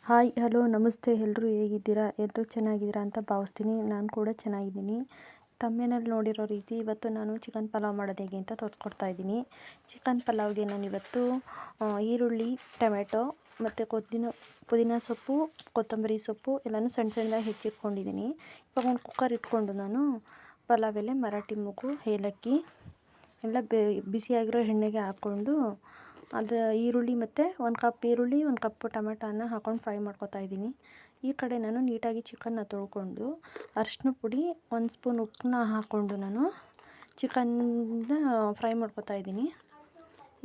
Hi hello ನಮಸ್ತೆ. ಎಲ್ಲರೂ ಹೇಗಿದ್ದೀರಾ? ಎಲ್ಲರೂ ಚೆನ್ನಾಗಿದ್ದೀರಾ ಅಂತ ಭಾವಿಸ್ತೀನಿ. ನಾನು ಕೂಡ ಚೆನ್ನಾಗಿದ್ದೀನಿ. ತಮ್ಮನೇಲಿ ನೋಡಿರೋ ರೀತಿ ಇವತ್ತು ನಾನು ಚಿಕನ್ ಪಲಾವ್ ಮಾಡೋದು ಹೇಗೆ ಅಂತ ತೋರಿಸ್ಕೊಡ್ತಾ ಇದ್ದೀನಿ. ಚಿಕನ್ ಪಲಾವ್ಗೆ ನಾನಿವತ್ತು ಈರುಳ್ಳಿ, ಟೊಮೆಟೊ ಮತ್ತು ಪುದೀನ ಸೊಪ್ಪು, ಕೊತ್ತಂಬರಿ ಸೊಪ್ಪು ಎಲ್ಲನೂ ಸಣ್ಣ ಸಣ್ಣದಾಗಿ ಹೆಚ್ಚಿಟ್ಕೊಂಡಿದ್ದೀನಿ. ಇವಾಗ ಒಂದು ಕುಕ್ಕರ್ ಇಟ್ಕೊಂಡು ನಾನು ಪಲಾವ್ ಎಲೆ, ಮರಾಠಿ ಮೊಗ್ಗು, ಏಲಕ್ಕಿ ಎಲ್ಲ ಬಿಸಿಯಾಗಿರೋ ಎಣ್ಣೆಗೆ ಹಾಕ್ಕೊಂಡು ಅದು ಈರುಳ್ಳಿ ಮತ್ತು 1 ಕಪ್ ಈರುಳ್ಳಿ, 1 ಕಪ್ ಟೊಮೆಟೊನ ಹಾಕ್ಕೊಂಡು ಫ್ರೈ ಮಾಡ್ಕೊತಾ ಇದ್ದೀನಿ. ಈ ಕಡೆ ನಾನು ನೀಟಾಗಿ ಚಿಕನ್ನ ತೊಳ್ಕೊಂಡು ಅರಿಶಿನ ಪುಡಿ, 1 ಸ್ಪೂನ್ ಉಪ್ಪನ್ನ ಹಾಕ್ಕೊಂಡು ನಾನು ಚಿಕನ್ನ ಫ್ರೈ ಮಾಡ್ಕೊತಾ ಇದ್ದೀನಿ.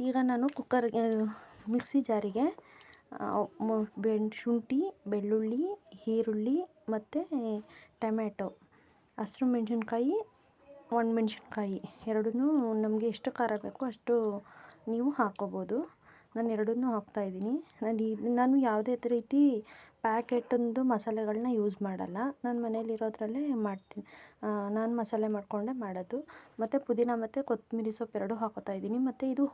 ಈಗ ನಾನು ಮಿಕ್ಸಿ ಜಾರಿಗೆ ಶುಂಠಿ, ಬೆಳ್ಳುಳ್ಳಿ, ಈರುಳ್ಳಿ ಮತ್ತು ಟೊಮೆಟೊ, ಹಸಿರು ಮೆಣಸಿನ್ಕಾಯಿ, ಒಣಮೆಣ್ಸಿನ್ಕಾಯಿ ಎರಡನ್ನೂ ನಮಗೆ ಎಷ್ಟು ಖಾರ ಬೇಕೋ ಅಷ್ಟು ನೀವು ಹಾಕ್ಕೋಬೋದು. ನಾನು ಎರಡನ್ನೂ ಹಾಕ್ತಾಯಿದ್ದೀನಿ. ನಾನು ಯಾವುದೇ ರೀತಿ ಪ್ಯಾಕೆಟೊಂದು ಮಸಾಲೆಗಳನ್ನ ಯೂಸ್ ಮಾಡಲ್ಲ. ನಾನು ಮನೇಲಿರೋದ್ರಲ್ಲೇ ಮಾಡ್ತೀನಿ. ನಾನು ಮಸಾಲೆ ಮಾಡಿಕೊಂಡೇ ಮಾಡೋದು. ಮತ್ತು ಪುದೀನ ಮತ್ತು ಕೊತ್ತಂಬರಿ ಸೊಪ್ಪು ಎರಡೂ ಹಾಕ್ಕೋತಾ ಇದ್ದೀನಿ. ಮತ್ತು ಇದು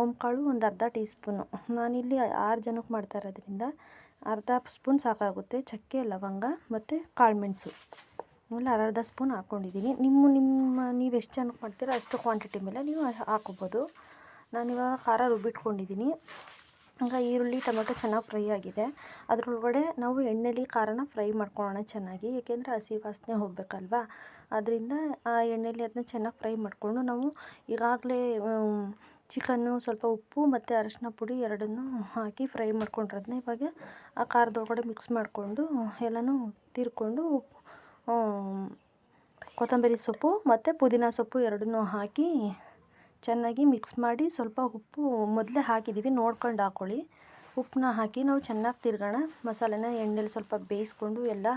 ಓಂಕಾಳು ಒಂದು ಅರ್ಧ ಟೀ ಸ್ಪೂನು. ನಾನಿಲ್ಲಿ 6 ಜನಕ್ಕೆ ಮಾಡ್ತಾ ಇರೋದ್ರಿಂದ ಅರ್ಧ ಸ್ಪೂನ್ ಸಾಕಾಗುತ್ತೆ. ಚಕ್ಕೆ, ಲವಂಗ ಮತ್ತು ಕಾಳುಮೆಣಸು ಆಮೇಲೆ ಅರ್ಧ ಸ್ಪೂನ್ ಹಾಕ್ಕೊಂಡಿದ್ದೀನಿ. ನೀವು ಎಷ್ಟು ಜನಕ್ಕೆ ಮಾಡ್ತೀರೋ ಅಷ್ಟು ಕ್ವಾಂಟಿಟಿ ಮೇಲೆ ನೀವು ಹಾಕ್ಕೋಬೋದು. ನಾನಿವಾಗ ಖಾರ ರುಬ್ಬಿಟ್ಕೊಂಡಿದ್ದೀನಿ. ಈಗ ಈರುಳ್ಳಿ, ಟೊಮೆಟೊ ಚೆನ್ನಾಗಿ ಫ್ರೈ ಆಗಿದೆ. ಅದರೊಳಗಡೆ ನಾವು ಎಣ್ಣೆಲಿ ಖಾರನ ಫ್ರೈ ಮಾಡ್ಕೊಳ್ಳೋಣ ಚೆನ್ನಾಗಿ. ಏಕೆಂದರೆ ಹಸಿ ವಾಸನೆ ಹೋಗಬೇಕಲ್ವಾ. ಅದರಿಂದ ಆ ಎಣ್ಣೆಲಿ ಅದನ್ನ ಚೆನ್ನಾಗಿ ಫ್ರೈ ಮಾಡಿಕೊಂಡು ನಾವು ಈಗಾಗಲೇ ಚಿಕನ್ನು ಸ್ವಲ್ಪ ಉಪ್ಪು ಮತ್ತು ಅರಿಶಿನ ಪುಡಿ ಎರಡನ್ನೂ ಹಾಕಿ ಫ್ರೈ ಮಾಡ್ಕೊಂಡಿರೋದನ್ನ ಇವಾಗ ಆ ಖಾರದೊಳಗಡೆ ಮಿಕ್ಸ್ ಮಾಡಿಕೊಂಡು ಎಲ್ಲನೂ ತೀರ್ಕೊಂಡು ಕೊತ್ತಂಬರಿ ಸೊಪ್ಪು ಮತ್ತು ಪುದೀನ ಸೊಪ್ಪು ಎರಡನ್ನೂ ಹಾಕಿ ಚೆನ್ನಾಗಿ ಮಿಕ್ಸ್ ಮಾಡಿ, ಸ್ವಲ್ಪ ಉಪ್ಪು ಮೊದಲೇ ಹಾಕಿದ್ದೀವಿ, ನೋಡ್ಕೊಂಡು ಹಾಕ್ಕೊಳ್ಳಿ. ಉಪ್ಪನ್ನ ಹಾಕಿ ನಾವು ಚೆನ್ನಾಗಿ ತಿರ್ಗೋಣ. ಮಸಾಲೆನ ಎಣ್ಣೆಲಿ ಸ್ವಲ್ಪ ಬೇಯಿಸ್ಕೊಂಡು ಎಲ್ಲ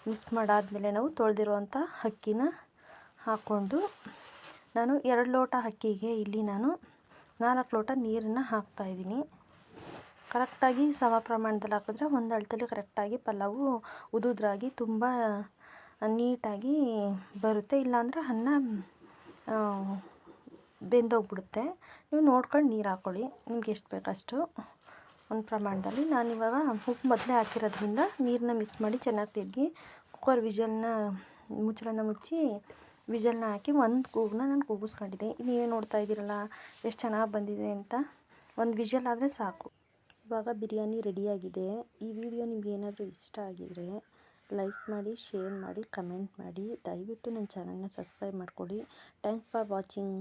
ಮಿಕ್ಸ್ ಮಾಡಾದಮೇಲೆ ನಾವು ತೊಳೆದಿರುವಂಥ ಅಕ್ಕಿನ ಹಾಕ್ಕೊಂಡು ನಾನು 2 ಲೋಟ ಅಕ್ಕಿಗೆ ಇಲ್ಲಿ ನಾನು 4 ಲೋಟ ನೀರನ್ನು ಹಾಕ್ತಾಯಿದ್ದೀನಿ. ಕರೆಕ್ಟಾಗಿ ಸಮ ಪ್ರಮಾಣದಲ್ಲಿ ಹಾಕಿದ್ರೆ ಒಂದು ಅಳತೆಲಿ ಕರೆಕ್ಟಾಗಿ ಪಲಾವು ಉದುದ್ರಾಗಿ ತುಂಬ ನೀಟಾಗಿ ಬರುತ್ತೆ. ಇಲ್ಲಾಂದರೆ ಅನ್ನ ಬೆಂದೋಗ್ಬಿಡುತ್ತೆ. ನೀವು ನೋಡ್ಕೊಂಡು ನೀರು ಹಾಕ್ಕೊಳ್ಳಿ, ನಿಮ್ಗೆ ಎಷ್ಟು ಬೇಕಷ್ಟು ಒಂದು ಪ್ರಮಾಣದಲ್ಲಿ. ನಾನಿವಾಗ ಉಪ್ಪು ಮೊದಲೇ ಹಾಕಿರೋದ್ರಿಂದ ನೀರನ್ನ ಮಿಕ್ಸ್ ಮಾಡಿ ಚೆನ್ನಾಗಿ ತಿರುಗಿ ಕುಕ್ಕರ್ ಮುಚ್ಚಳನ ಮುಚ್ಚಿ ವಿಷಲ್ನ ಹಾಕಿ ಒಂದು ಕೂಗನ್ನ ನಾನು ಕೂಗಿಸ್ಕೊಂಡಿದ್ದೆ. ನೀವೇ ನೋಡ್ತಾ ಇದ್ದೀರಲ್ಲ ಎಷ್ಟು ಚೆನ್ನಾಗಿ ಬಂದಿದೆ ಅಂತ. ಒಂದು ವಿಷಲ್ ಆದರೆ ಸಾಕು. ಇವಾಗ ಬಿರಿಯಾನಿ ರೆಡಿಯಾಗಿದೆ. ಈ ವಿಡಿಯೋ ನಿಮ್ಗೆ ಏನಾದರೂ ಇಷ್ಟ ಆಗಿದರೆ ಲೈಕ್ ಮಾಡಿ, ಶೇರ್ ಮಾಡಿ, ಕಮೆಂಟ್ ಮಾಡಿ. ದಯವಿಟ್ಟು ನನ್ನ ಚಾನಲ್ನ ಸಬ್ಸ್ಕ್ರೈಬ್ ಮಾಡ್ಕೊಳ್ಳಿ. Thanks for watching.